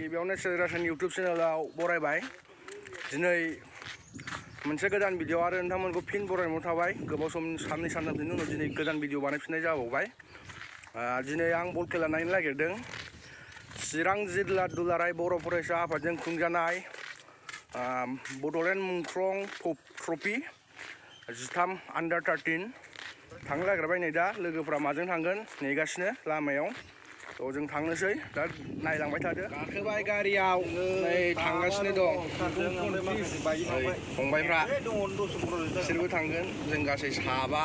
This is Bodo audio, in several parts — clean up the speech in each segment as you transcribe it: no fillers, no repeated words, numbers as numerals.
गिबियावनो सोरगासन इउटुब चेनेलाव बरायबाय दिनै मोनसे गोदान भिडिअ आरो नोंथांमोनखौ फिन बरायनाय थाबाय गोबाव सम साननै सानथामनि उनाव दिनै गोदान भिडिअ बानायफिननाय जाबावबाय दिनै आं बल खेला नायनो नागिरदों चिरां जिल्ला दुलाराय बर' फरायसा आफादजों खुंजानाय बड'लेण्ड मुंख्लं ट्रफि 13 आन्डार 13 थांनो नागिरबाय नै दा लोगोफ्रा माजों थांगोन नेगासिनो लामायाव थ' जों थांनोसै दा नायलांबाय थादो गाखोबाय गारियाव नै थांगासिनो दं फंबायफ्रा बिसोरबो थांगोन जों गासै साबा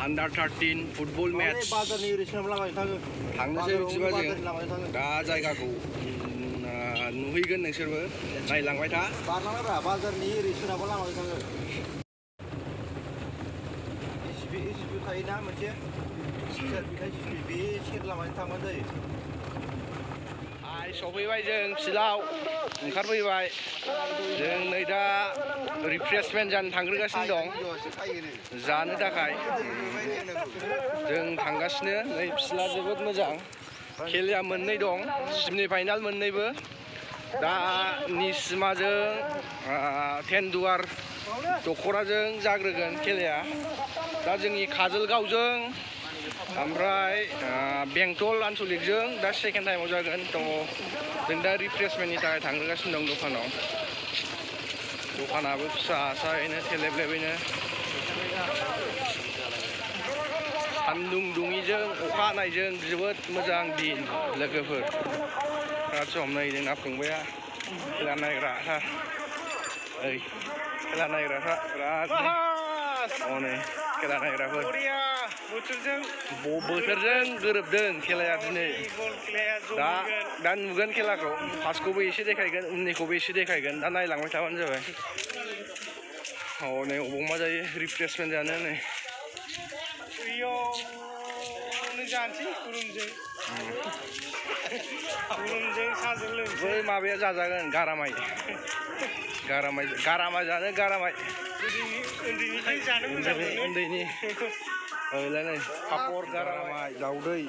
आन्डार 13 फुटबल मेच थांनोसै बिदिबा जों दा जायगाखौ नुहैगोन नोंसोरबो नायलांबाय था बारलांनायब्रा बाजारनि ओरै सोनाबा लामाजों थाङो एसबि थायोना मोनसे बे सेर लामाजों थांबानो जायो सफैबाय जों फिल्डआव ओंखारफैबाय जों नै दा रिफ्रेशमेन्ट जानो थांग्रोगासिनो दं जानो थाखाय जों थांगासिनो नै फिल्डआ जोबोद मोजां खेलाया मोननै दं सेमि फाइनाल मोननैबो दा निशिमाजों दुवार दख'राजों जाग्रोगोन खेलाया दा जोंनि काजलगावजों ओमफ्राय बेंटल आनचलिकजों दा सेकेन्ड टाइमाव जागोन थ' जों दा रिफ्रेशमेन्टनि थाखाय थांगासिनो दं दखानाबो फिसायैनो थेलेबलेबैनो सान्दुं दुङिजों अखा हानायजों जोबोद मोजां दिन लोगोफोर सम नै जोंना फंबाया खेला नायग्राफ्रा खेला नायग्राफ्रा बिराद हनै खेला नायग्राफोर बोथोरजों गोरोबदों खेलाया दिनै दा नुगोन खेलाखौ फार्स्टखौबो एसे देखायगोन उननिखौबो एसे देखायगोन दा नायलांबाय थाबानो जाबाय नै अबाव मा जायो रिफ्रेशमेन्ट जानो नै बै माबाया जाजागोन गारामाइ जानो गारामाइ उन्दैनि नै पापर गारामाइ दाउदै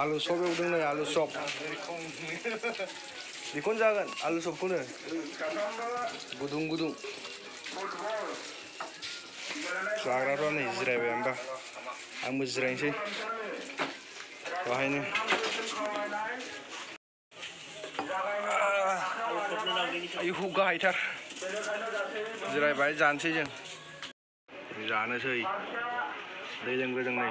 आलु सब एवदों नै आलु सब बेखौनो जागोन आलु सबखौनो गुदुं जाग्राफ्रा नै जिरायबाय आं दा आंबो जिरायनोसै बाहायनो आयु गाहायथार जिरायबाय जानोसै जों जानोसै दै लोंग्रोदों नै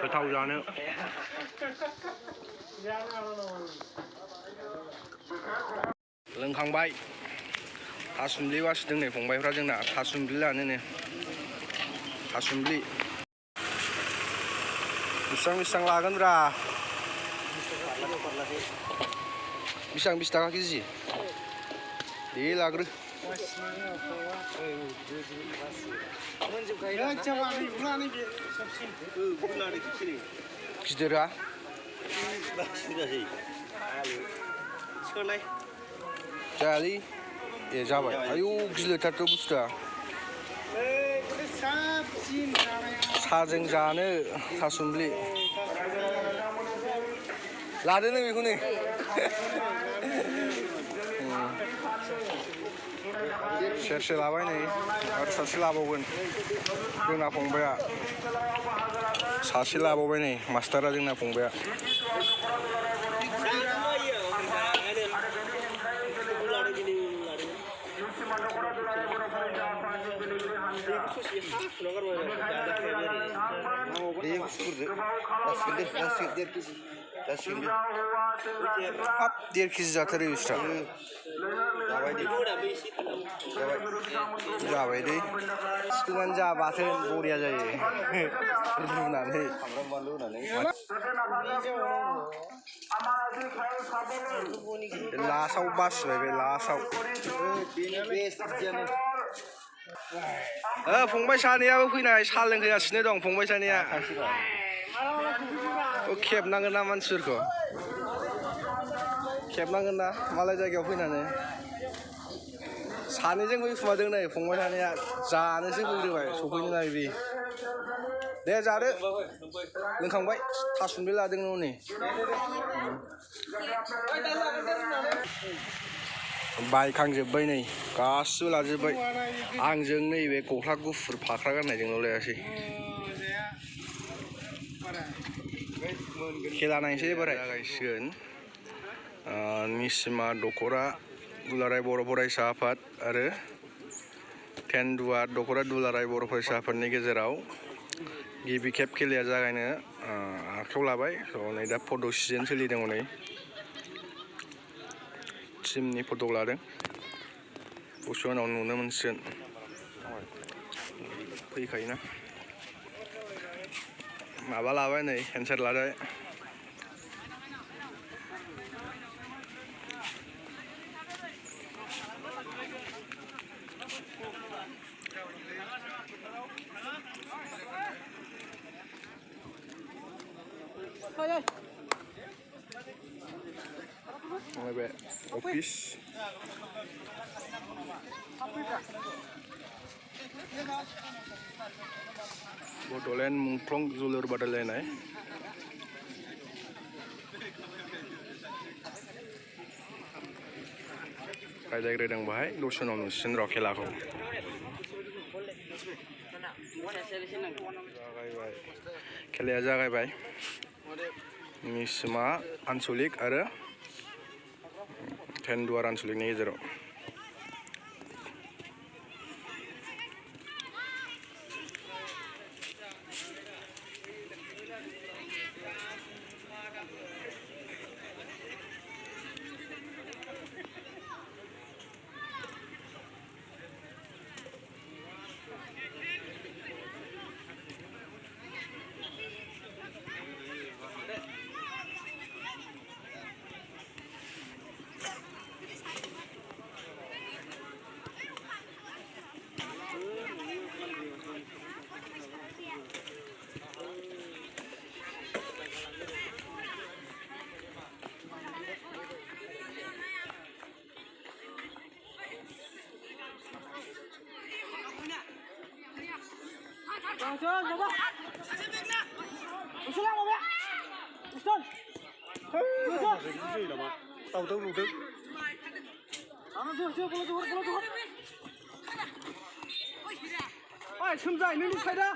गोथाव जानो लोंखांबाय थासुमब्लि बासिदों नै फंबायफ्रा जोंना थासुमब्लि लानो नो थासुमब्लि बेसेबां लागोनब्रा बेसेबां 20 थाखा केजि दे लाग्रो गिदिरा जायालै ए जाबाय आयु गिलिरथारथ' बुस्थुआ साजों जानो थासुमब्लि लादो नों बेखौनो सेरसे लाबाय नै आरो सासे लाबावगोन जोंना फंबाया सासे लाबावबाय नै मास्टारा जोंना फंबाया हाब 1.5 केजि जाथारो बुस्थुआ जाबाय दै सिथुमानो जा बाथोन बरिया जायो रुनानै सामब्राम बानलु होनानै लास्टआव बासिबाय बे लास्टआव फंबाय सानैयाबो फैनाय साहा लोंहोगासिनो दं फंबाय सानैया खेबनांगोन ना मानसिफोरखौ खेबनांगोन ना मालाय जायगायाव फैनानै सानैजों फैखुमादों नै फंबाय सानैया जानोसो फैग्रोबाय सफैनो नागिरि दे जादो लोंखांबाय थासुमब्लि लादों नै बायखांजोब्बाय नै गासिबो लाजोब्बाय आंजों नैबे गस्ला गुफुर फाख्रा गाननायजोंल' लायासै खेला नायनोसै बोराय जागायसिगोन निशिमा दख'रा दुलाराय बर' फरायसा आफाद आरो दुआर दख'रा दुलाराय बर' फरायसा आफादनि गेजेराव गिबि खेब खेलाया जागायनो आखायाव लाबाय नै दा फट' सिजोन सोलिदों हनै टिमनि फट' लादों दसे उनाव नुनो मोनसिगोन फैखायोना माबा लाबाय नै हेन्डसेट लाबाय बे अफिस बड'लेण्ड मुंख्लं जोलुर बादायलायनाय रायज्लायग्रोदों बाहाय दसे उनाव नुसिगोन र' खेलाखौ जागायबाय खेलाया जागायबाय निशिमा आनचलिक आरो दुआर आनचलिकनि गेजेराव सोमजाय नों नुखायदा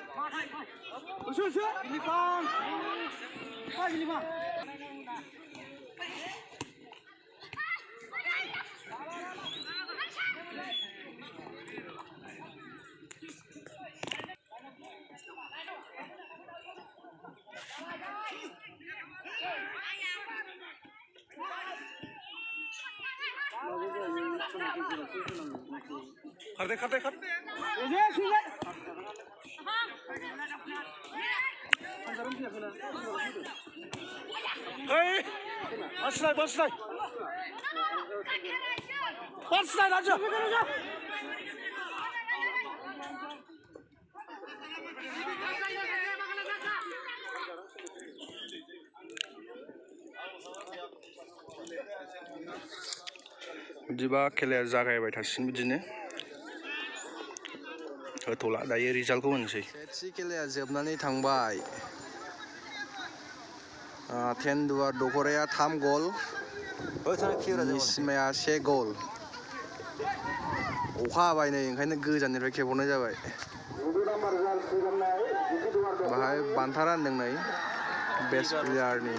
खारदे खारदे खारदे बास्लाय बास्लाय बास्लाय राजा बिदिबा खेलाया जागायबाय थासिगोन बिदिनो होथ'ला दायो रिजाल्टखौ होनोसै सेथि खेलाया जोबनानै थांबाय दुआर दख'राया 3 गल निशिमाया 1 गल अखा हाबाय नै ओंखायनो गोजाननिफ्राय खेबहरनाय जाबाय बाहाय बान्था रानदों नै बेस्ट प्लेयारनि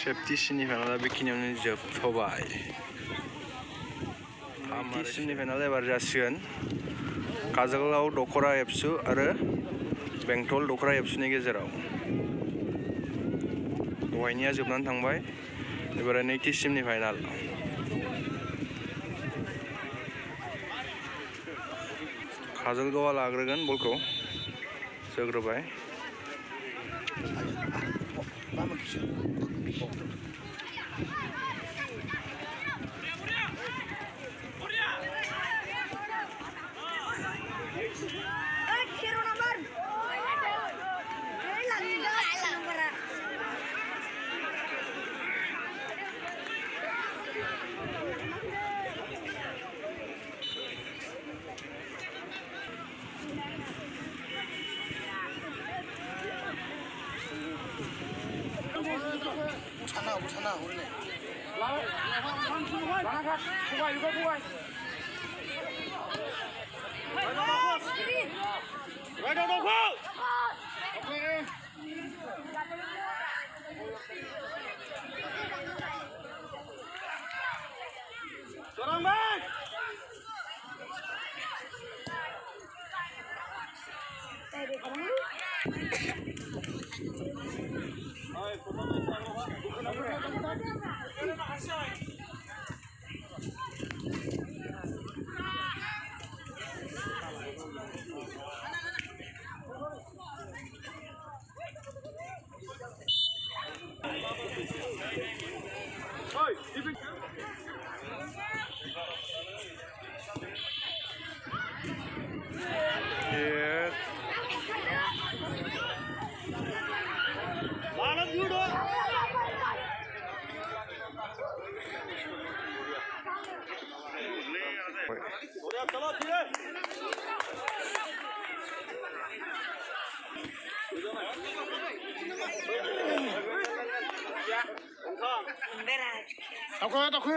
सेथि सेमिफाइनाला बेखिनियावनो जोबथ'बाय थामथि सेमिफाइनाल एबार जासिगोन काजलगांव दख'रा ABSU आरो बेंटल दख'रा ABSUनि गेजेराव दहायनिया जोबनानै थांबाय एबार नैथि सेमिफाइनाल काजलगावआ लाग्रोगोन बलखौ जोग्रोबाय 우찬아 오르네.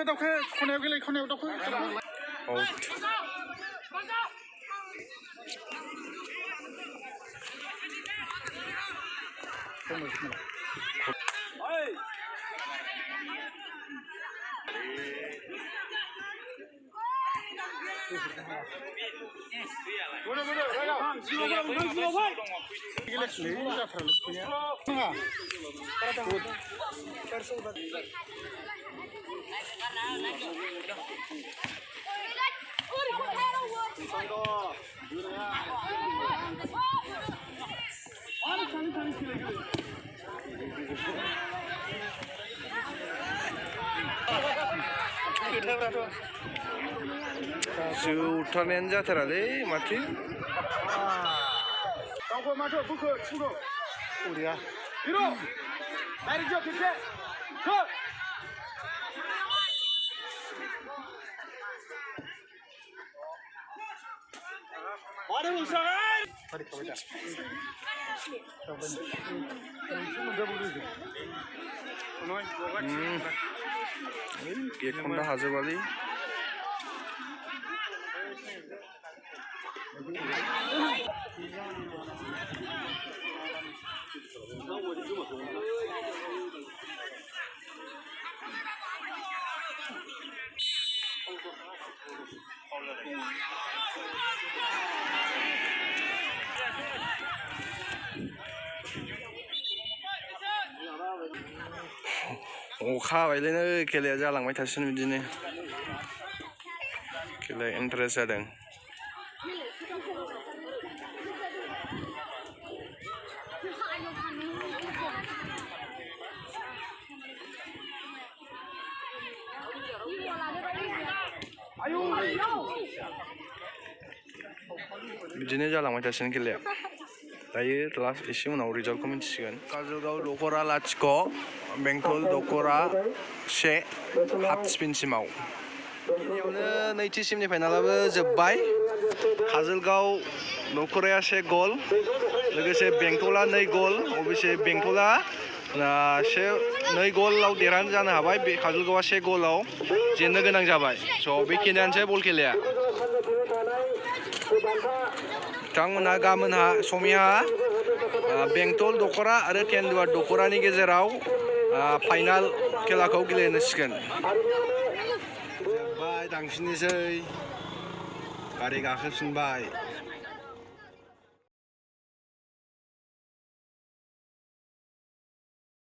다크 코네오 다크 जुथारनायानो जाथारालै माथो दाउखौ माथो बुखो सुनो उरिया हिरो डाइरेक्ट जो फिरसे हो अरे उसाय अरे कबड्डी एखनदा हाजोबालै अखा हाबायलायनो खेलाया जालांबाय थासिगोन बिदिनो खेलाया इन्टारेस्ट जादों बिदिनो जालांबाय थासिगोन खेलाया दायो लास्ट एसे उनाव रिजाल्टखौ मिन्थिसिगोन काजलगाव दखरा लाथिख' बेंटल दखरा 1 हाफ स्पिनसिमाव बेनियावनो नैथि सिमनि फाइनालाबो जोब्बाय काजलगाव दखराया 1 गल लोगोसे बेंटला 2 गल अबयसे बेंटला 2 गलाव देरहानो जानो हाबाय बे काजलगावआ 1 गलाव जेननो गोनां जाबाय स' बेखिनियानोसै बल खेलाया बिथांमोनहा गाबोनहा समिहा बेंटल दखरा आरो दुआर दखरानि गेजेराव फाइनाल खेलाखौ गेलेनोसिगोन जोब्बाय थांफिननोसै गारि गाखोफिनबाय